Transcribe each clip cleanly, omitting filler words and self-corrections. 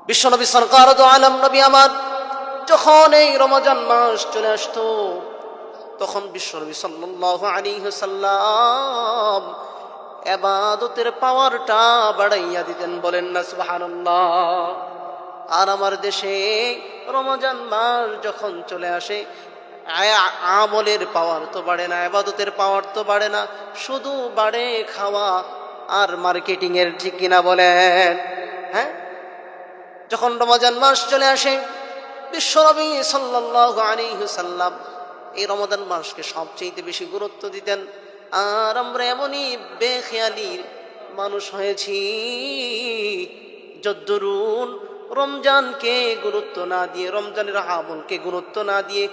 বিশ্বনবী সরকার দো আলম নবী আমার যখন এই রমজান মাস চলে আসতো তখন বিশ্বনবী সাল্লাল্লাহু আলাইহি ওয়াসাল্লাম ইবাদতের পাওয়ারটা বাড়াইয়া দিতেন, বলেন না সুবহানাল্লাহ। আর আমার দেশে রমজান মাস যখন চলে আসে আমলের পাওয়ার তো বাড়ে না, ইবাদতের পাওয়ার তো বাড়ে না, শুধু বাড়ে খাওয়া আর মার্কেটিং এর, ঠিক কিনা বলেন? হ্যাঁ, যখন রমজান মাস চলে আসে বিশ্বনবী সাল্লাল্লাহু আলাইহি ওয়াসাল্লাম এই রমজান মাসকে সবচেয়ে বেশি গুরুত্ব দিতেন। আর আমরা এমনই বেখেয়ালি মানুষ হয়েছি, যদ্দুরুন রমজানকে গুরুত্ব না দিয়ে, রমজানের আমলকে গুরুত্ব না দিয়ে,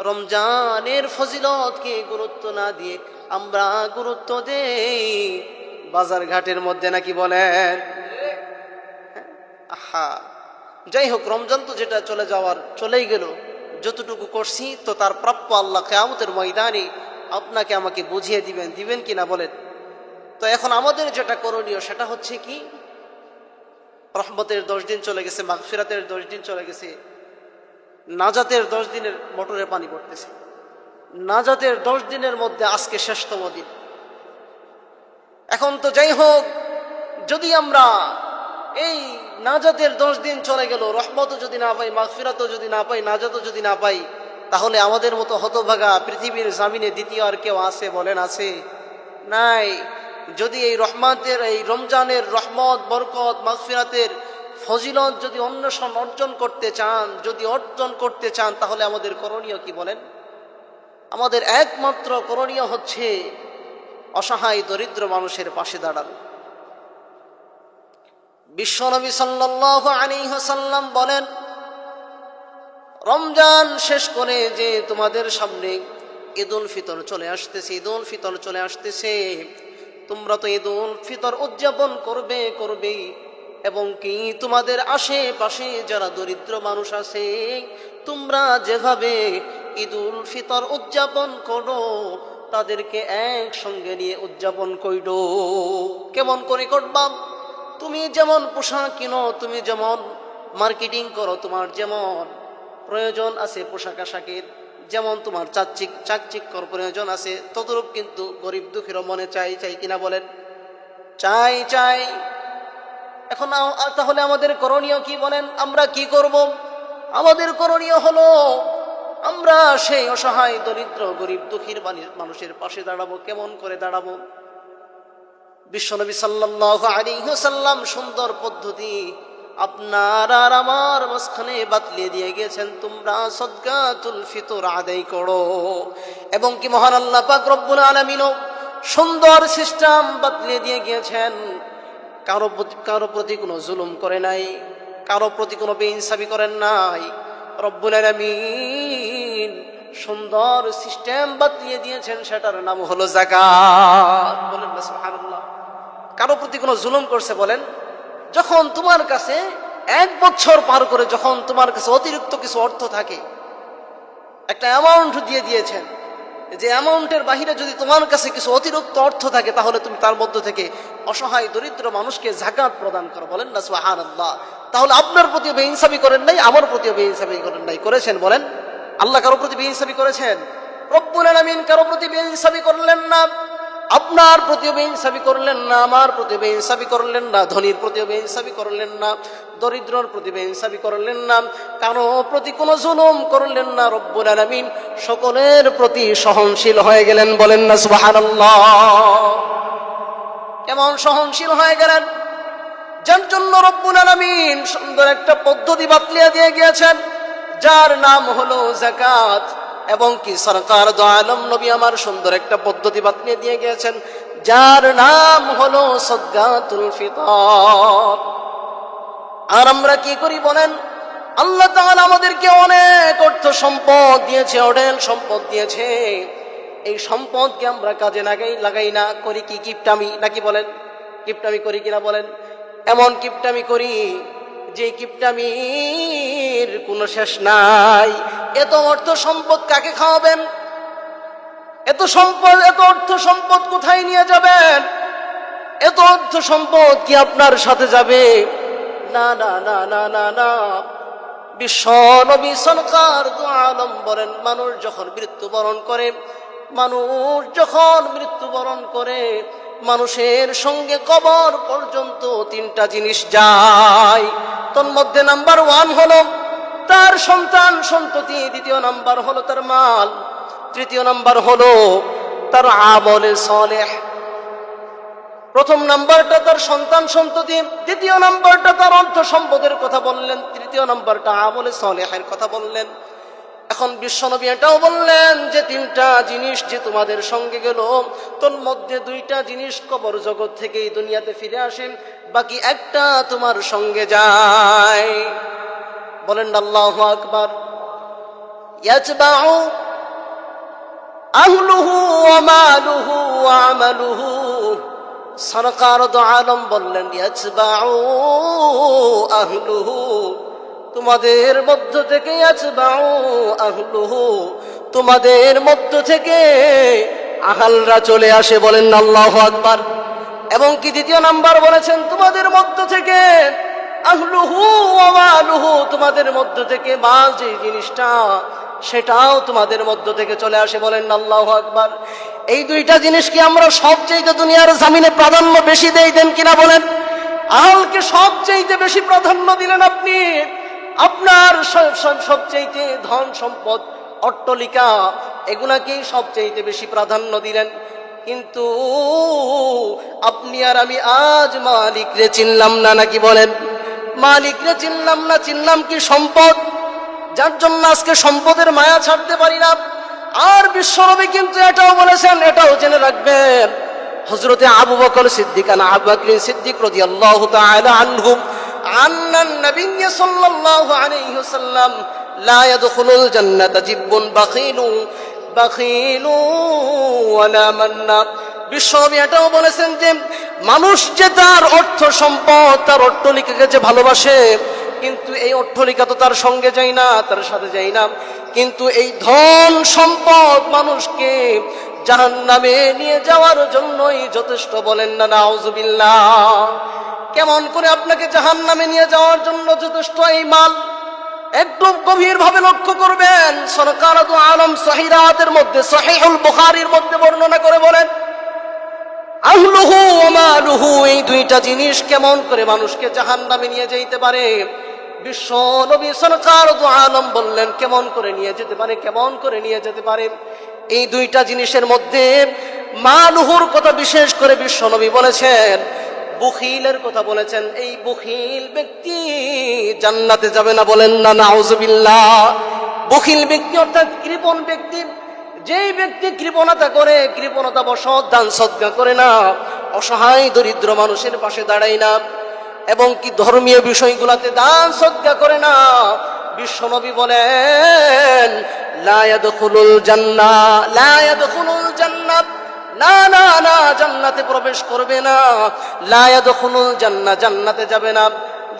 রমজানের ফজিলতকে গুরুত্ব না দিয়ে আমরা গুরুত্ব দেই বাজার ঘাটের মধ্যে, নাকি বলেন? আহা, যাই হোক, রমজান তো যেটা চলে যাওয়ার চলেই গেল, যতটুকু করছি তো তার প্রাপ্য আল্লাহ কিয়ামতের ময়দানে আপনাকে আমাকে বুঝিয়ে দিবেন কিনা বলেন? তো এখন আমাদের যেটা করণীয় সেটা হচ্ছে কি, রহমতের 10 দিন চলে গেছে, মাগফিরাতের 10 দিন চলে গেছে, নাজাতের 10 দিনের মোটরে পানি পড়তেছে, নাজাতের 10 দিনের মধ্যে আজকে শেষতম দিন। এখন তো যাই হোক, যদি আমরা এই নাজাতের 10 দিন চলে গেল, রহমতও যদি না পাই, মাগফিরাতও যদি না পাই, নাজাতও যদি না পাই, তাহলে আমাদের মতো হতভাগা পৃথিবীর জামিনে দ্বিতীয় আর কেউ আছে বলেন? আছে? নাই। যদি এই রমজানের রহমত, বরকত, মাগফিরাতের ফজিলত যদি অর্জন করতে চান তাহলে আমাদের করণীয় কি বলেন? আমাদের একমাত্র করণীয় হচ্ছে অসহায় দরিদ্র মানুষের পাশে দাঁড়ানো। বিশ্বনবী সাল্লাল্লাহু আলাইহি ওয়াসাল্লাম বলেন, রমজান শেষ করে যে তোমাদের সামনে ঈদুল ফিতর চলে আসতেছে, তোমরা তো ঈদুল ফিতর উদযাপন করবে এবং কি তোমাদের আশেপাশে যারা দরিদ্র মানুষ আছে, তোমরা যেভাবে ঈদুল ফিতর উদযাপন করো তাদেরকে একসঙ্গে নিয়ে উদযাপন করো। কেমন করে করবা? তুমি যেমন পোশাক কিনো, তুমি যেমন মার্কেটিং করো, তোমার যেমন প্রয়োজন আছে পোশাক আশাকের, যেমন তোমার চাকচিক্যর প্রয়োজন আছে, ততরূপ কিন্তু গরিব দুঃখীর মনে চাই কিনা বলেন? চাই। এখন তাহলে আমাদের করণীয় কি বলেন? আমরা কি করব? আমাদের করণীয় হলো আমরা সেই অসহায় দরিদ্র গরিব দুঃখীর মানুষের পাশে দাঁড়াবো। কেমন করে দাঁড়াবো? বিশ্বনবী সাল্লাল্লাহু আলাইহি ওয়াসাল্লাম সুন্দর পদ্ধতি আপনার আর আমার মাঝখানে বাতলিয়ে দিয়ে গেছেন, তোমরা সদকাতুল ফিতর আদায় করো। এবং কি মহান আল্লাহ পাক রব্বুল আলামিনও সুন্দর সিস্টেম বাতলিয়ে দিয়ে গিয়েছেন, কারো প্রতি কোনো জুলুম করে নাই, কারো প্রতি কোনো বেইনসাফি করেন নাই। রব্বুল আলামিন সুন্দর সিস্টেম বাতলিয়ে দিয়েছেন, সেটার নাম হলো যাকাত। বলেন না সুবহানাল্লাহ। কারো প্রতি কোনো জুলুম করছে বলেন? যখন তোমার কাছে 1 বছর পার করে, যখন তোমার কাছে অতিরিক্ত কিছু অর্থ থাকে, একটা অ্যামাউন্ট দিয়ে দিয়েছেন, যে অ্যামাউন্টের বাহিরে যদি তোমার কাছে কিছু অতিরিক্ত অর্থ থাকে তাহলে তুমি তার মধ্য থেকে অসহায় দরিদ্র মানুষকে যাকাত প্রদান করো। বলেন না সুবহানাল্লাহ। তাহলে আপনার প্রতিও বেইনসাফি করেন নাই, আমার প্রতিও বেইনসাফি করেন নাই, করেছেন বলেন? আল্লাহ কারো প্রতি বেইনসাফি করেছেন? রব্বুল আলামিন কারো প্রতি বেইনসাফি করলেন না। আপনার প্রতিও বেইনসাফি করলেন না, আমার প্রতিও বেইনসাফি করলেন না, ধনীর প্রতিও বেইনসাফি করলেন না, দরিদ্রর প্রতি বেইনসাফি করলেন না, কারো প্রতি কোনো জুলুম করলেন না। রব্বুল আলামিন সকলের প্রতি সহনশীল হয়ে গেলেন। বলেন না সুবহানাল্লাহ। কেমন সহনশীল হয়ে গেলেন? যার জন্য রব্বুল আলামিন সুন্দর একটা পদ্ধতি বাতলিয়ে দিয়ে গিয়েছেন, যার নাম হলো যাকাত। এবং কি সরকার দো আলম নবী আমার সুন্দর একটা পদ্ধতি বাতলিয়ে দিয়ে গিয়েছেন, যার নাম হলো সদকাতুল ফিতর। আর আমরা কি করি বলেন? আল্লাহ তাআলা আমাদেরকে অনেক অর্থ সম্পদ দিয়েছে, অঢেল সম্পদ দিয়েছে। এই সম্পদকে আমরা কাজে লাগাই না, করি কি কিপটামি, নাকি বলেন? কিপটামি করি কিনা বলেন? এমন কিপটামি করি যে কিপটামির কোনো শেষ নাই। এত অর্থ সম্পদ কাকে খাওয়াবেন? এত অর্থ সম্পদ কোথায় নিয়ে যাবেন? এত অর্থ সম্পদ কি আপনার সাথে যাবে? না না না না না না, বিশ্ব নবী সরকার দু আলম বলেন, মানুষ যখন মৃত্যুবরণ করে, মানুষ যখন মৃত্যুবরণ করে, মানুষের সঙ্গে কবর পর্যন্ত তিনটা জিনিস যায়। তোর মধ্যে নাম্বার 1 হলো তার সন্তান সন্ততি, দ্বিতীয় নাম্বার হলো তার মাল, তৃতীয় নাম্বার হলো তার আমলে সালেহ। প্রথম নাম্বারটা তার সন্তান সন্ততি, দ্বিতীয় নাম্বারটা তার অর্থ সম্পদের কথা বললেন, তৃতীয় নাম্বারটা আমলে সালেহের কথা বললেন। এখন বিশ্বনবী এটাও বললেন যে তিনটা জিনিস যে তোমাদের সঙ্গে গেল, তোর মধ্যে 2টা জিনিস কবর জগৎ থেকে এই দুনিয়াতে ফিরে আসেন, বাকি একটা তোমার সঙ্গে যায়। বলেন আল্লাহু আকবার। ইয়াতবাউ আহলুহু ওয়া মালুহু ওয়া আমালুহু, সরকার দু আলম বললেন ইয়াতবাউ আহলুহু, তোমাদের মধ্য থেকে ইয়াতবাউ আহলুহু, তোমাদের মধ্য থেকে আহলরা চলে আসে। বলেন আল্লাহু আকবার। এবং কি দ্বিতীয় নাম্বার বলেছেন, তোমাদের মধ্য থেকে আহলুহু ওয়া মালুহু, তোমাদের মধ্য থেকে মাল যে জিনিসটা সেটাও তোমাদের মধ্য থেকে চলে আসে। বলেন আল্লাহু আকবার। এই 2টা জিনিস কি আমরা সবচেয়ে দুনিয়ার জমিনে প্রাধান্য বেশি দেন কিনা বলেন? আহলকে সবচেয়ে বেশি প্রাধান্য দিলেন আপনি, আপনার সবচেয়ে ধন সম্পদ অট্টালিকা এগুলাকে সবচেয়ে বেশি প্রাধান্য দিলেন। কিন্তু আপনি আর আমি আজ মালিকরে চিনলাম না, নাকি বলেন? মালিকরে চিনলাম না, চিনলাম কি সম্পদ, যার জন্য আজকে সম্পদের মায়া ছাড়তে পারি না। আর বিশ্বনবী কিন্তু এটাও বলেছেন, এটাও জেনে রাখবেন, হযরতে আবু বকর সিদ্দিক আবু বকর সিদ্দিক রাদিয়াল্লাহু তাআলা আনহু আন্নান নবী সাল্লাল্লাহু আলাইহি ওয়াসাল্লাম লা ইয়াদখুলুল জান্নাতা জিব্বুন বাখিলু ওয়ালা মান্না। বিশ্বনবী এটাও বলেছেন যে মানুষ যে তার অর্থ সম্পদ, তার অট্টালিকাকে যে ভালোবাসে, কিন্তু এই অট্টালিকা তো তার সঙ্গে যায় না, তার সাথে যায় না, কিন্তু এই ধন সম্পদ মানুষকে জাহান্নামে নিয়ে যাওয়ার জন্যই যথেষ্ট। বলেন না নাউজুবিল্লাহ। কেমন করে আপনাকে জাহান্নামে নিয়ে যাওয়ার জন্য যথেষ্ট এই মাল? একদম গভীরভাবে লক্ষ্য করবেন। সরকার দু আলম সহিরাতের মধ্যে, সহিহুল বুখারীর মধ্যে বর্ণনা করে বলেন, আহলুহু ওয়া মালুহু, এই 2টা জিনিস কেমন করে মানুষকে জাহান্নামে নিয়ে যেতে পারে। বিশ্ব নবী সরকার দু আলম বললেন কেমন করে নিয়ে যেতে পারে, কেমন করে নিয়ে যেতে পারে। এই 2টা জিনিসের মধ্যে মালুহুর কথা বিশেষ করে বিশ্ব নবী বলেছেন, বখিলের কথা বলেছেন। এই বখিল ব্যক্তি জান্নাতে যাবে না। বলেন না নাউজুবিল্লাহ। বখিল ব্যক্তি অর্থাৎ কৃপণ ব্যক্তি, যেই ব্যক্তি কৃপণতা করে, কৃপণতা বশত দান সদকা করে না, অসহায় দরিদ্র মানুষের পাশে দাঁড়ায় না, এবং কি ধর্মীয় বিষয়গুলোতে দান সদকা করে না, বিশ্বনবী বলেন লা ইয়াদখুলুল জান্নাহ, লা ইয়াদখুলুল জান্নাহ, না না না, জান্নাতে প্রবেশ করবে না। লা ইয়াদখুলুল জান্নাহ, জান্নাতে যাবে না।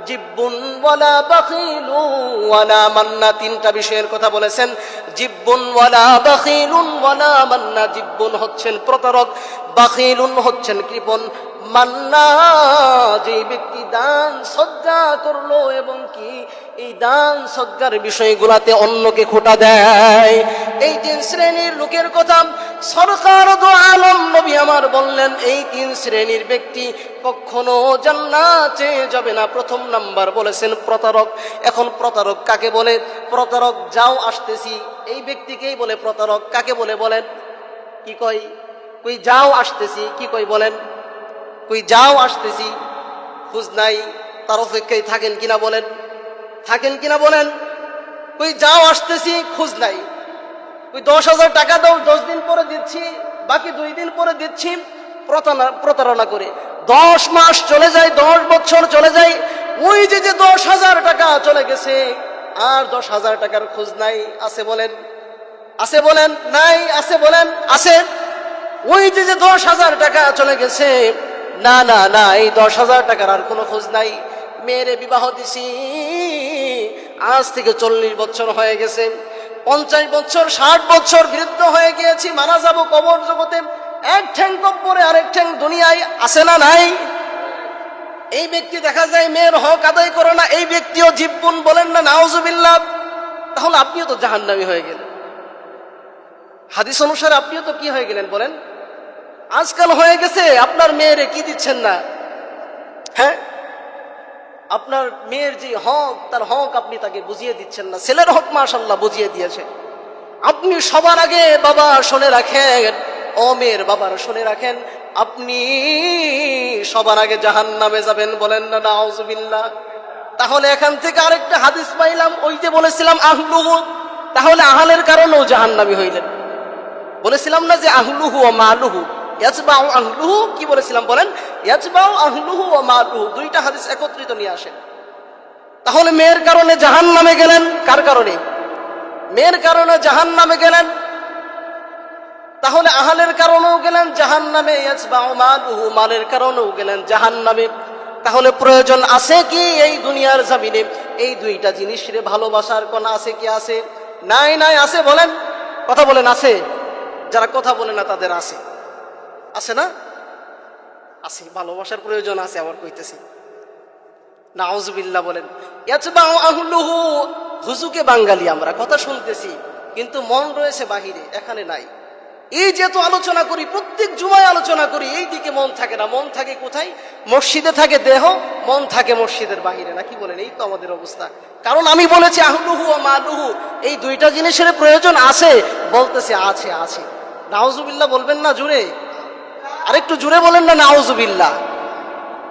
জিব্বুন ওয়ালা বাখিলু ওয়ালা মান্না, 3টা বিষয়ের কথা বলেছেন। জিব্বুন ওয়ালা বাখিলুন ওয়ালা মান্না, জিব্বুন হচ্ছেন প্রতারক, বাখিলুন হচ্ছেন কৃপণ, মান্না যে ব্যক্তি দান সদকা করলো এবং কি এই দান সদকার বিষয়গুলাতে অন্যকে খোঁটা দেয়, এই 3 শ্রেণীর লোকের কথা সরকার দু আলম নবী আমার বললেন, এই 3 শ্রেণীর ব্যক্তি কখনো জান্নাতে যাবে না। প্রথম নাম্বার বলেছেন প্রতারক। এখন প্রতারক কাকে বলে? প্রতারক যাও আসতেছি, এই ব্যক্তিকেই বলে প্রতারক। কাকে বলে বলেন? কি কই? কই যাও আসতেছি, কি কই বলেন? কই যাও আসতেছি, খোঁজ নাই, তার অপেক্ষায় থাকেন কিনা বলেন? থাকেন কিনা বলেন? কই যাও আসতেছি, খোঁজ নাই। কই 10,000 টাকা দাও, 10 দিন পরে দিচ্ছি, বাকি 2 দিন পরে দিচ্ছি, প্রতারণা করে 10 মাস চলে যায়, 10 বছর চলে যায়, ওই যে 10,000 টাকা চলে গেছে, আর 10,000 টাকার খোঁজ নাই। আছে বলেন? আছে বলেন? নাই। আছে বলেন? আছে। ওই যে 10,000 টাকা চলে গেছে, না না না, এই 10,000 টাকার আর কোনো খোঁজ নাই। মেয়েরে বিবাহ দিছি, আজ থেকে 40 বছর হয়ে গেছে, 50 বছর 60 বছর বৃদ্ধ হয়ে গিয়েছি, মারা যাব কবর জগতে, এক ঠ্যাং কবরে আরেক ঠ্যাং দুনিয়ায়। আছে না নাই? এই ব্যক্তি দেখা যায় মেয়ের হক আদায় করে না, এই ব্যক্তিও জীবন, বলেন না নাউজুবিল্লাহ। তাহলে আপনিও তো জাহান্নামী হয়ে গেলেন। হাদিস অনুসারে আপনিও তো কি হয়ে গেলেন বলেন? আজকাল হয়ে গেছে আপনার মেয়েরে কি দিচ্ছেন না, হ্যাঁ, আপনার মেয়ের যে হক, তার হক আপনি তাকে বুঝিয়ে দিচ্ছেন না। ছেলের হক মাশাআল্লাহ বুঝিয়ে দিয়েছে। আপনি সবার আগে বাবা শুনে রাখেন, ও মেয়ের বাবার শুনে রাখেন, আপনি সবার আগে জাহান্নামে যাবেন, বলেন না নাউজুবিল্লাহ। তাহলে এখান থেকে আরেকটা হাদিস পাইলাম, ওই যে বলেছিলাম আহলুহু, তাহলে আহলের কারণেও জাহান্নামী হইলেন। বলেছিলাম না যে আহলুহু ও মালুহু ইয়াজবাউ আহলুহু, কি বলেছিলাম বলেন? ইয়াজবাউ আহলুহু ও মালুহু, দুইটা হাদিস একত্রিত নিয়ে আসেন। তাহলে মেয়ের কারণে জাহান্নামে গেলেন, কার কারণে? মেয়ের কারণে জাহান্নামে গেলেন। তাহলে আহলের কারণেও গেলেন জাহান্নামে, ইয়াজবাউ মালুহু, মালের কারণেও গেলেন জাহান্নামে। তাহলে প্রয়োজন আছে কি এই দুনিয়ার জমিনে এই দুইটা জিনিসের ভালোবাসার কোন আছে কি? আছে? নাই, নাই। আছে বলেন, কথা বলেন, আছে? যারা কথা বলে না তাদের আছে, আছে না? আছে, ভালোবাসার প্রয়োজন আছে। আবার কইতেছি নাউজুবিল্লাহ বলেন। ইয়াজবাউ আহলুহু, হুজুকে বাঙালি আমরা, কথা শুনতেছি কিন্তু মন রয়েছে বাহিরে, এখানে নাই। এই যে তো আলোচনা করি, প্রত্যেক জুমায় আলোচনা করি, এই দিকে মন থাকে না। মন থাকে কোথায়? মসজিদে থাকে দেহ, মন থাকে মসজিদের বাহিরে, নাকি বলেন? এই তো আমাদের অবস্থা। কারণ আমি বলেছি আহলুহু ও মালুহু, এই দুইটা জিনিসের প্রয়োজন আছে, বলতেছে আছে, আছে। নাউজুবিল্লাহ বলবেন না জুড়ে? আরেকটু জুড়ে বলেন না নাউজুবিল্লাহ।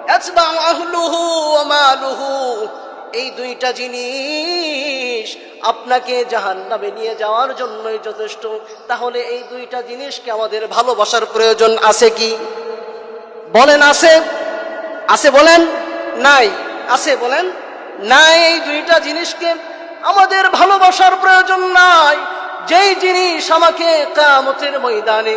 ইয়াজবাউ আহলুহু ওয়া মালুহু, এই দুইটা জিনিস আপনাকে জাহান্নামে নিয়ে যাওয়ার জন্যই যথেষ্ট। তাহলে এই দুইটা জিনিসকে আমাদের ভালোবাসার প্রয়োজন আছে কি? বলেন আছে? আছে বলেন? নাই। আছে বলেন? নাই। এই দুইটা জিনিসকে আমাদের ভালোবাসার প্রয়োজন নাই। যেই জিনিস আমাকে কিয়ামতের ময়দানে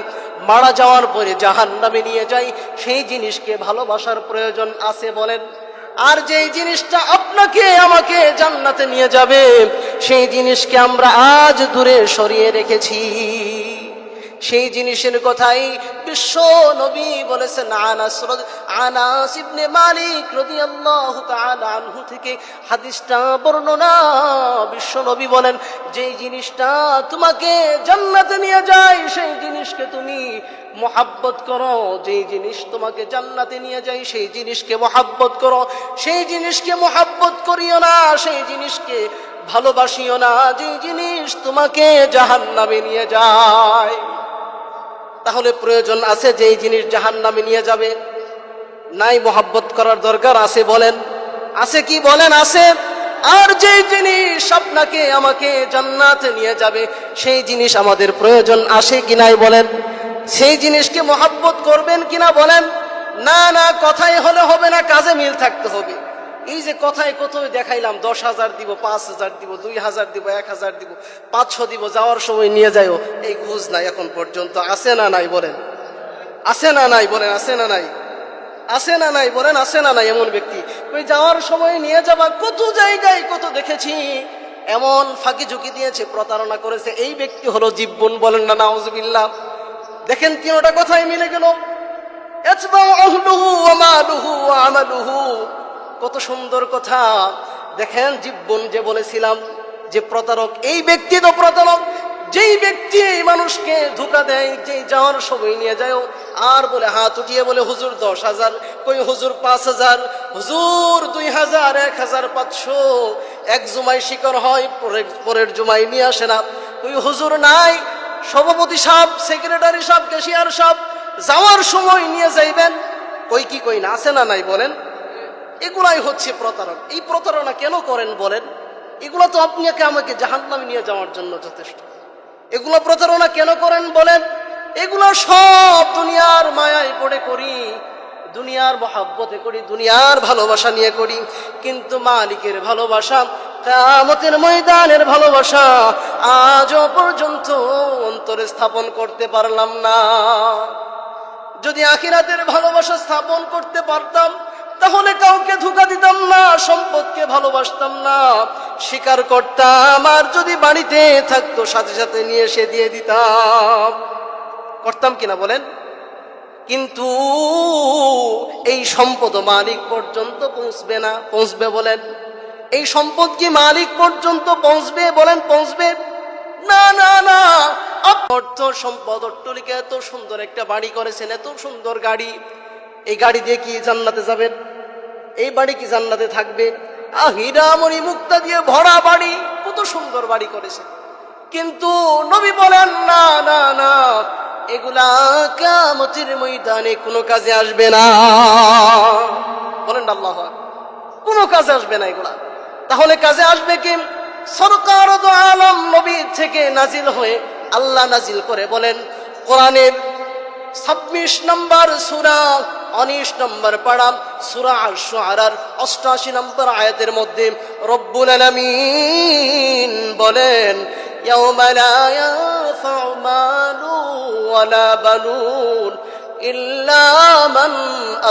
মারা যাওয়ার পরে জাহান্নামে নিয়ে যায়, সেই জিনিসকে ভালোবাসার প্রয়োজন আছে বলেন। আর যেই জিনিসটা আপনাকে আমাকে জান্নাতে নিয়ে যাবে, সেই জিনিসকে আমরা আজ দূরে সরিয়ে রেখেছি। সেই জিনিসের কথাই বিশ্ব নবী বলেছেন। আনাস ইবনে মালিক রাদিয়াল্লাহু তাআলা আনহু থেকে হাদিসটা বর্ণনা। বিশ্ব নবী বলেন, যেই জিনিসটা তোমাকে জান্নাতে নিয়ে যায় সেই জিনিসকে তুমি মোহাব্বত করো। যেই জিনিস তোমাকে জান্নাতে নিয়ে যায় সেই জিনিসকে মোহাব্বত করো। সেই জিনিসকে মোহাব্বত করিও না, সেই জিনিসকে ভালোবাসিও না যেই জিনিস তোমাকে জাহান্নামে নিয়ে যায়। তাহলে প্রয়োজন আছে যেই জিনিস জাহান্নামে নিয়ে যাবে? নাই। মোহাব্বত করার দরকার আছে বলেন? আছে কি বলেন? আছে। আর যেই জিনিস আপনাকে আমাকে জান্নাতে নিয়ে যাবে সেই জিনিস আমাদের প্রয়োজন আছে কি নাই বলেন? সেই জিনিসকে মোহাব্বত করবেন কিনা বলেন? না, না, কথাই হলে হবে না, কাজে মিল থাকতে হবে। এই যে কথায় কত দেখাইলাম, 10,000 দিব, 5,000 দিব, 2,000 দিব, 1,000 দিব, 500 দিব, যাওয়ার সময় নিয়ে যাইও, এই খোঁজ নাই এখন পর্যন্ত। আছে না নাই বলেন? আছে না নাই বলেন? আছে না নাই? আছে না নাই বলেন? আছে না নাই? এমন ব্যক্তি ওই যাওয়ার সময় নিয়ে যাবা, কত জায়গায় কত দেখেছি, এমন ফাঁকি ঝুঁকি দিয়েছে, প্রতারণা করেছে। এই ব্যক্তি হলো জীবন, বলেন না নাউজুবিল্লাহ। দেখেন তিনটা কথাই মিলে গেল। ইয়াজবাউ আহলুহু ওয়া মালুহু ওয়া আমালুহু, কত সুন্দর কথা। দেখেন জীবন যে বলেছিলাম যে প্রতারক, এই ব্যক্তি তো প্রতারক। যেই ব্যক্তি মানুষকে ধোঁকা দেয়, যেই যাওয়ার সময় নিয়ে যায় আর বলে হাত উঠিয়ে বলে হুজুর 10,000, কই হুজুর 5,000, হুজুর 2,000, 1,500, এক জুমায় শিকার হয়, পরের জুমায় নিয়ে আসে না। ওই হুজুর নাই, সভাপতি সাহেব, সেক্রেটারি সাহেব, ক্যাশিয়ার সাহেব, যাওয়ার সময় নিয়ে যাইবেন, কই কি কই না? আছে না নাই বলেন? এগুলাই হচ্ছে প্রতারক। এই প্রতারণা কেন করেন বলেন? এগুলো তো আপনাকে আমাকে জাহান্নামে নিয়ে যাওয়ার জন্য যথেষ্ট। এগুলো প্রতারণা কেন করেন বলেন? এগুলো সব দুনিয়ার মায়ায় পড়ে করি, দুনিয়ার মহাব্বতে করি, দুনিয়ার ভালোবাসা নিয়ে করি। কিন্তু মালিকের ভালোবাসা, কিয়ামতের ময়দানের ভালোবাসা আজও পর্যন্ত অন্তরে স্থাপন করতে পারলাম না। যদি আখিরাতের ভালোবাসা স্থাপন করতে পারতাম তাহলে কাউকে ধোঁকা দিতাম না, সম্পদকে ভালোবাসতাম না, স্বীকার করতাম। আর যদি বাড়িতে থাকতো সাথে সাথে নিয়ে এসে দিয়ে দিতাম। করতাম কিনা বলেন? কিন্তু এই সম্পদ মালিক পর্যন্ত পৌঁছবে না। পৌঁছবে বলেন? এই সম্পদ কি মালিক পর্যন্ত পৌঁছবে? বলেন পৌঁছবে? না না না। অর্থ সম্পদ অট্টালিকা, এত সুন্দর একটা বাড়ি করেছেন, এত সুন্দর গাড়ি, এই গাড়ি দিয়ে কি জান্নাতে যাবেন? এই বাড়ি কি জান্নাতে থাকবে? হীরা মণি মুক্তা দিয়ে ভরা বাড়ি, কত সুন্দর বাড়ি করেছেন, কিন্তু নবী বলেন না না না, এগুলা কিয়ামতের ময়দানে কোনো কাজে আসবে না। বলেন আল্লাহু আকবার। কোনো কাজে আসবে না এগুলা। তাহলে কাজে আসবে কি? সরকার দু আলম নবী থেকে নাজিল হয়ে আল্লাহ নাজিল করে বলেন কোরআনের 26 নম্বর সূরা 19 নম্বর পারা সূরা আশ-শুআরার 88 নম্বর আয়াতের মধ্যে রব্বুল আলামিন বলেন ইয়াউমা লা ইয়ানফাউ মালু ওয়ালা বানুন ইল্লা মান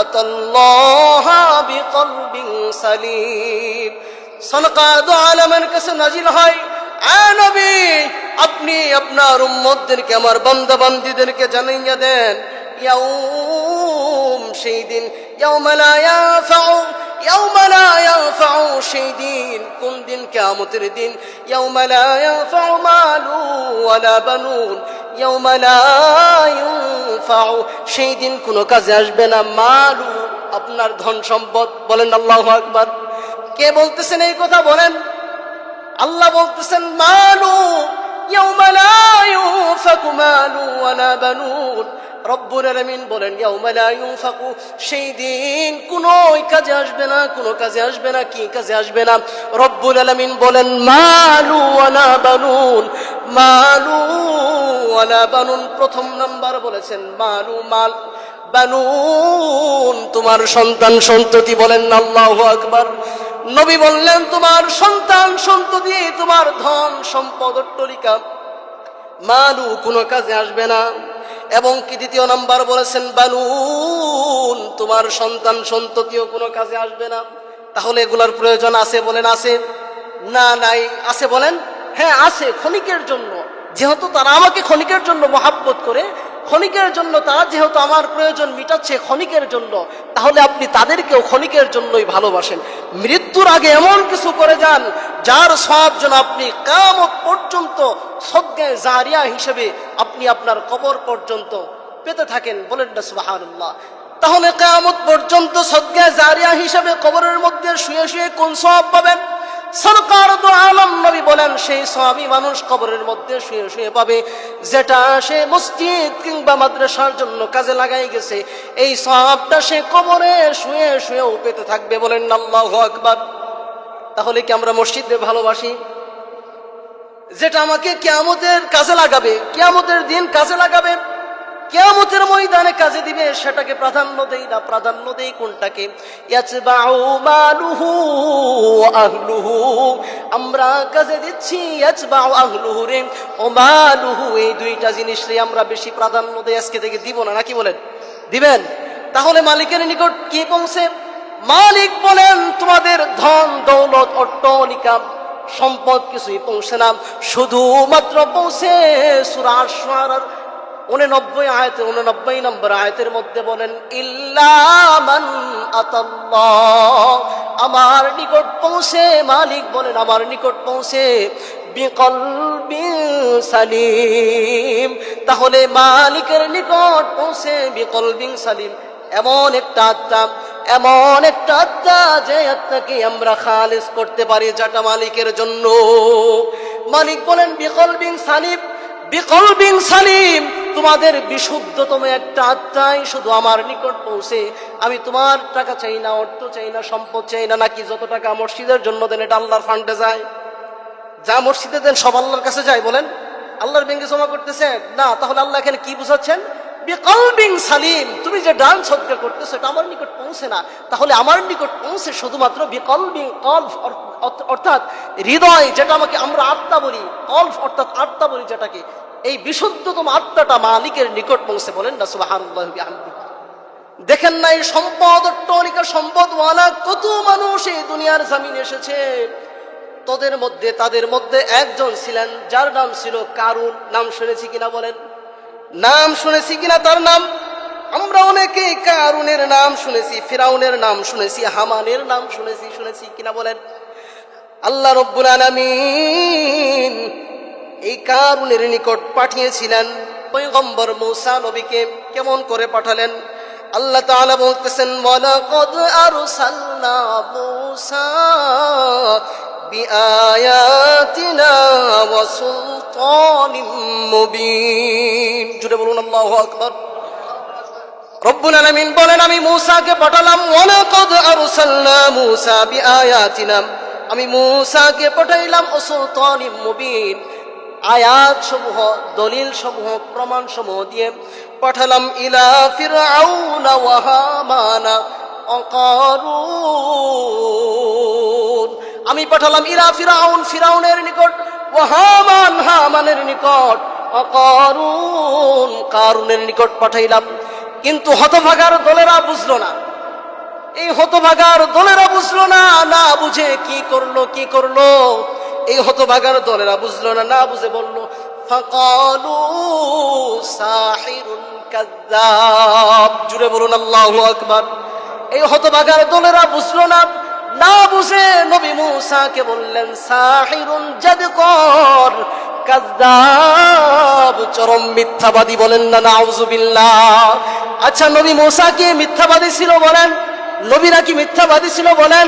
আতাল্লাহা বিকলবিন সালিম। সরকার আলমের কাছে নাজিল হয়, আ নবী আপনি আপনার উম্মতদেরকে, আমার বান্দা বান্দীদেরকে জানিয়ে দেন, ইয়াউম, সেই দিন, ইয়াউমা লা ইয়ানফাউ, সেই দিন, কোন দিন? কিয়ামতের দিন। ইয়াউমা লা ইয়ানফাউ মালু ওয়ালা বানুন, ইয়াউমা লা ইয়ানফাউ, সেই দিন কোনো কাজে আসবে না। মালু, আপনার ধন সম্পদ। বলেন আল্লাহু আকবার। কে বলতেছেন এই কথা? বলেন। আল্লাহ বলতেছেন মালু, ইয়াউমা লা ইউনফাকু মালু ওয়ালা বানুন। রব্বুল আলামিন বলেন ইয়াউমা লা ইউনফাকু, সেই দিন কোনো কাজে আসবে না, কোনো কাজে আসবে না। কি কাজে আসবে না? রব্বুল আলামিন বলেন মালু ওয়ালা বানুন, মালু ওয়ালা বানুন। প্রথম নাম্বার বলেছেন মালু, মাল, বানুন তোমার সন্তান সন্ততি। বলেন আল্লাহু আকবার। নবী বললেন তোমার সন্তান সন্ততি, তোমার ধন সম্পদ অট্টালিকা, মালু কোনো কাজে আসবে না। এবং কি দ্বিতীয় নাম্বার বলেছেন বানুন, তোমার সন্তান সন্ততিও কোনো কাজে আসবে না। তাহলে এগুলার প্রয়োজন আছে? বলেন আছে না নাই? আছে বলেন? হ্যাঁ আছে, ক্ষণিকের জন্য। যেহেতু তারা আমাকে ক্ষণিকের জন্য মহাব্বত করে, ক্ষণিকের জন্য তারা যেহেতু আমার প্রয়োজন মিটাচ্ছে ক্ষণিকের জন্য, তাহলে আপনি তাদেরকেও ক্ষণিকের জন্যই ভালোবাসেন। মৃত্যুর আগে এমন কিছু করে যান যার সওয়াব যেন আপনি কিয়ামত পর্যন্ত সদকায়ে জারিয়া হিসেবে আপনি আপনার কবর পর্যন্ত পেতে থাকেন। বলেন না সুবহানাল্লাহ। তাহলে কিয়ামত পর্যন্ত সদকায়ে জারিয়া হিসেবে কবরের মধ্যে শুয়ে শুয়ে কোন সওয়াব পাবেন? সরকার দু আলম নবী বলেন সেই সওয়াবই মানুষ কবরের মধ্যে শুয়ে শুয়ে পাবে, যেটা সে মসজিদ কিংবা মাদ্রাসার জন্য কাজে লাগাই গেছে, এই সওয়াবটা সে কবরে শুয়ে শুয়েও পেতে থাকবে। বলেন আল্লাহু আকবার। তাহলে কি আমরা মসজিদে ভালোবাসি? যেটা আমাকে কিয়ামতের কাজে লাগাবে, কিয়ামতের দিন কাজে লাগাবে, কিয়ামতের ময়দানে কাজে দিবে, সেটাকে প্রাধান্য দেই না। প্রাধান্য দেই কোনটাকে? ইয়াতবাউ মালুহু আহলুহু, আমরা কাজে দিচ্ছি ইয়াতবাউ আহলুহু রে ও মালুহু, এই দুইটা জিনিসে আমরা বেশি প্রাধান্য দেই। আজকে থেকে দিব না, নাকি বলেন? দিবেন? তাহলে মালিকের নিকট কি পৌঁছে? মালিক বলেন তোমাদের ধন দৌলত অট্টালিকা সম্পদ কিছুই পৌঁছে না, শুধুমাত্র পৌঁছে সূরা আশ-শুআরার 89 নম্বর আয়াতের মধ্যে বলেন ইল্লা মান আতাল্লাহ, আমার নিকট পৌঁছে, মালিক বলেন আমার নিকট পৌঁছে বিকলবিন সালিম। তাহলে মালিকের নিকট পৌঁছে বিকলবিন সালিম, এমন একটা আত্মা, এমন একটা আত্মা যে আত্মাকে আমরা খালিস করতে পারি, যেটা মালিকের জন্য। মালিক বলেন বিকলবিন সালিম, বিকলবিন সালিম, তোমাদের বিশুদ্ধতম একটা আত্মাই শুধু আমার নিকট পৌঁছে। আমি তোমার টাকা চাই না, অর্থ চাই না, সম্পদ চাই না। নাকি যত টাকা মসজিদের জন্য দেন এটা আল্লাহর ফান্ডে যায়? যা মসজিদে দেন সব আল্লাহর কাছে যায়? বলেন আল্লাহর ব্যাংকে জমা করতেছেন না? তাহলে আল্লাহ এখানে কি বুঝাচ্ছেন? বিকলবিন সালিম, তুমি যে দান সদকা করতেছো এটা আমার নিকট পৌঁছে না। তাহলে আমার নিকট পৌঁছে শুধুমাত্র বিকলবিন কলব, অর্থাৎ হৃদয়, যেটা আমাকে আমরা আত্মা বলি, কলব অর্থাৎ আত্মা বলি যেটাকে, এই বিশুদ্ধতম আত্মাটা মালিকের নিকট পৌঁছে। বলেন না সুবহানাল্লাহি ওয়া বিহামদিহি। দেখেন না এই সম্পদ অট্টালিকা সম্পদওয়ালা কত মানুষ এই দুনিয়ার জমিনে এসেছে, তাদের মধ্যে একজন ছিলেন যার নাম ছিল কারুন। নাম শুনেছি কিনা বলেন? নাম শুনেছি কিনা তার নাম? আমরা অনেকে কারুনের নাম শুনেছি, ফিরাউনের নাম শুনেছি, হামানের নাম শুনেছি কিনা বলেন? আল্লাহ রব্বুল আলামিন এই কারুনের নিকট পাঠিয়েছিলেন পয়গম্বর মূসা নবীকে। কেমন করে পাঠালেন? আল্লাহ তাআলা বলতেছেন, ওয়ালাকাদ আরসালনা মূসা বিআয়াতিনা ওয়া সুলতানিম মুবিন। জুড়ে বলুন আল্লাহু আকবার। রব্বুল আলামিন বলেন, আমি মূসাকে পাঠালাম। ওয়ালাকাদ আরসালনা মূসা বিআয়াতিনা, আমি মূসাকে পাঠাইলাম ও সুলতানিম মুবিন, আয়াত সমূহ, দলিল সমূহ, প্রমাণ সমূহ দিয়ে পাঠালাম। ইলা ফিরআউনা ওয়া হামানা ওয়া কারুন, আমি পাঠালাম ইলা ফিরআউন, ফিরআউনের নিকট, ওয়া হামান, হামানের নিকট, ওয়া কারুন, কারুনের নিকট পাঠাইলাম। কিন্তু হতভাগার দলেরা বুঝলো না। এই হতভাগার দলেরা বুঝলো না, না বুঝে কি করলো এই হতভাগার দলেরা বুঝলো না, না বুঝে বলল, ফাকালু সাহিরুন কাযযাব। জুড়ে বলুন আল্লাহু আকবার। এই হতভাগার দলেরা বুঝলো না, না বুঝে নবী মূসাকে বললেন সাহিরুন, জাদুকর, কাযযাব, চরম মিথ্যাবাদী। বলেন না নাউযুবিল্লাহ। আচ্ছা, নবী মূসা কি মিথ্যাবাদী ছিল বলেন? নবীরা কি মিথ্যাবাদী ছিল বলেন?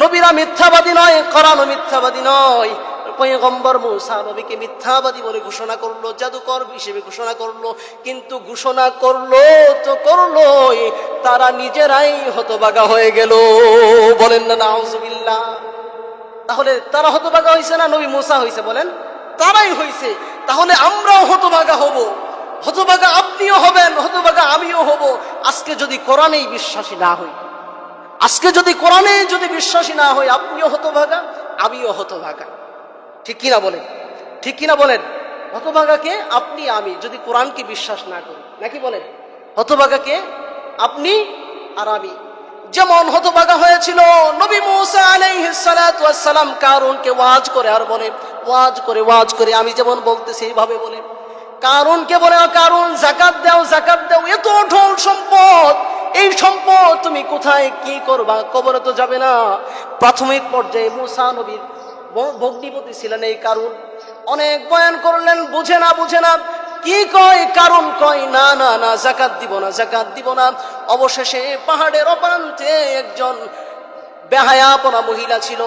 নবীরা মিথ্যাবাদী নয়, কোরআনও মিথ্যাবাদী নয়। পয়গম্বর মূসা নবীকে মিথ্যাবাদী বলে ঘোষণা করলো, জাদুকর হিসেবে ঘোষণা করলো। কিন্তু ঘোষণা করলো তো করলোই, তারা নিজেরাই হতভাগা হয়ে গেল। বলেন না নাউযুবিল্লাহ। তাহলে তারা হতভাগা হয়েছে না নবী মূসা হয়েছে? বলেন, তারাই হয়েছে। তাহলে আমরাও হতভাগা হব। হতভাগা আপনিও হবেন, হতভাগা আমিও হব। আজকে যদি কোরআনেই বিশ্বাসী না হই, আজকে যদি কোরআনে যদি বিশ্বাসী না হই, আপনিও হতভাগা, আমিও হতভাগা। ঠিক কিনা বলেন? ঠিক কিনা বলেন? হতভাগাকে আপনি আমি, যদি কোরআনকে বিশ্বাস না করি, নাকি বলেন? হতভাগাকে আপনি আর আমি। যেমন হতভাগা হয়েছিল নবী মূসা আলাইহিস সালাতু ওয়াস সালাম, কারুনকে ওয়াজ করে আর বলে, ওয়াজ করে আমি যেমন বলতেছি এইভাবে বলে, কারুনকে বলে, কারুন যাকাত দাও, যাকাত দাও, এত ঢোল সম্পদ, এই সম্পদ তুমি কোথায় কি করবা? কবরে তো যাবে না। প্রাথমিক পর্যায়ে মূসা নবীর ভগ্নিপতি ছিলেন এই কারুন। অনেক বয়ান করলেন, বুঝে না। কি কয় কারুন? কয় না না না, যাকাত দিব না, যাকাত দিব না। অবশেষে পাহাড়ের অপ্রান্তে একজন বেহায়াপনা মহিলা ছিল।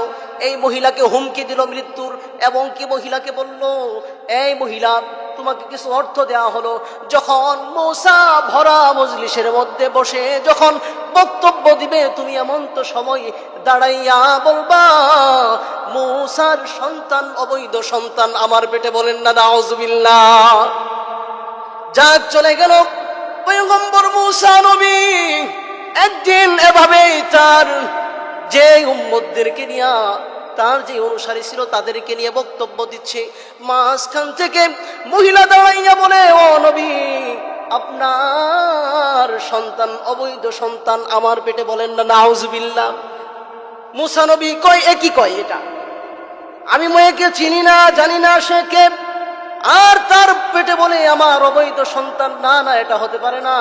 এই মহিলাকে হুমকি দিল মৃত্যুর, এবং কি মহিলাকে বলল, এই মহিলা, তোমাকে কিছু অর্থ দেয়া হলো। যখন মূসা ভরা মজলিসের মধ্যে বসে যখন বক্তব্য দিবে, তুমি এমন তো সময় দাঁড়াইয়া বলবা, মূসার সন্তান, অবৈধ সন্তান আমার পেটে। বলেন না নাউযুবিল্লাহ। যাক, চলে গেল পয়গম্বর মূসা নবী। একদিন এভাবেই তার যে উম্মতদেরকে নিয়ে, তার যে অনুসারী ছিল তাদেরকে নিয়ে বক্তব্য দিচ্ছে, মাঝখান থেকে মহিলা দাঁড়াইয়া বলে, ও নবী, আপনার সন্তান, অবৈধ সন্তান আমার পেটে। বলেন না নাউযুবিল্লাহ। মূসা নবী কয়, একই কয়, এটা আমি মেয়েকে চিনি না, জানি না সে কে, আর তার পেটে বলে আমার অবৈধ সন্তান। না না, এটা হতে পারে না।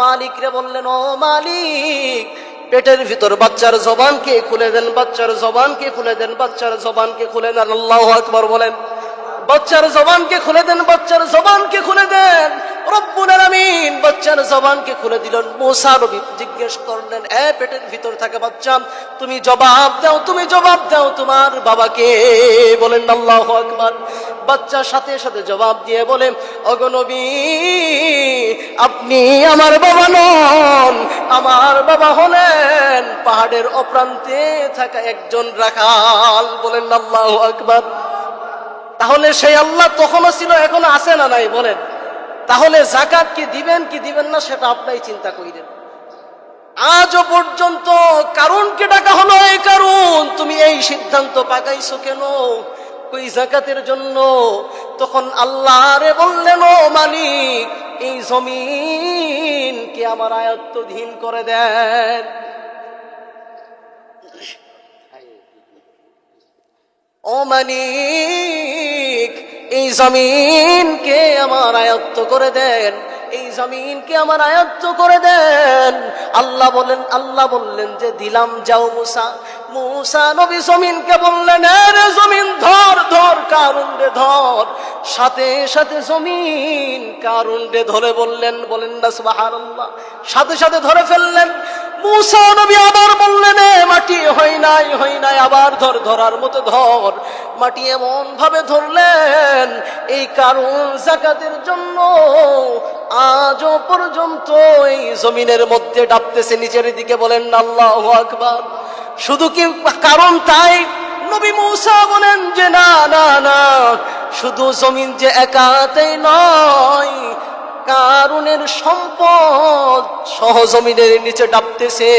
মালিক রে বললেন, ও মালিক, পেটের ভিতর বাচ্চার জবানকে খুলে দেন, বাচ্চার জবানকে খুলে দেন, বাচ্চার জবানকে খুলে দেন। আল্লাহু আকবার বলেন। বাচ্চার জবানকে খুলে দেন, বাচ্চার জবানকে খুলে দেন। রব্বুল আলামিন বাচ্চার জবানকে খুলে দিলেন। মূসা নবী জিজ্ঞেস করলেন, এ পেটের ভিতর থাকে বাচ্চা, তুমি জবাব দাও, তুমি জবাব দাও, তোমার বাবাকে। বলেন আল্লাহু আকবার। বাচ্চা সাথে সাথে জবাব দিয়ে বলে, ওগো নবী, আপনি আমার বাবা নন, আমার বাবা হলেন পাহাড়ের অপ্রান্তে থাকা একজন রাখাল। বলেন আল্লাহু আকবার। তাহলে সেই আল্লাহ তখনও ছিল, এখনো আছে না নাই? বলেন। তাহলে যাকাত কি দিবেন কি দিবেন না, সেটা আপনাই চিন্তা করিলেন। আজও পর্যন্ত কারুনকে ডাকা হলো, এই কারুন, তুমি এই সিদ্ধান্ত পাকাইছো কেন? ওই যাকাতের জন্য। তখন আল্লাহ রে বললেন, ও মালিক, এই জমিনকে আমার আয়ত্তধীন করে দেন। ও মালিক, এই জমিনকে আমার আয়ত্ত করে দেন। এই জমিনকে আমার আয়ত্ত করে দেন। আল্লাহ বললেন যে দিলাম, যাও মুসা। মুসা নবী জমিনকে বললেন, রে জমিন ধর ধর, কারুন রে ধর। সাথে সাথে জমিন কারুন রে ধরে বললেন না সুবহানাল্লাহ, সাথে সাথে ধরে ফেললেন। মুসা নবী আবার বললেন, মাটি হয় নাই, আবার ধর, ধরার মতো ধর। মাটি এমন ভাবে ধরলেন, এই কারুন যাকাতের জন্য আজও পর্যন্ত এই জমিনের মধ্যে ডাবতেছে নিচের দিকে। বলেন আল্লাহু আকবার। শুধু কি কারণ তাই? নবী মুসা বলেন যে না না না, শুধু জমিন যে একাতেই নয়, কারুনের সম্পদ সহ জমিনের নিচে ডাবতেছে।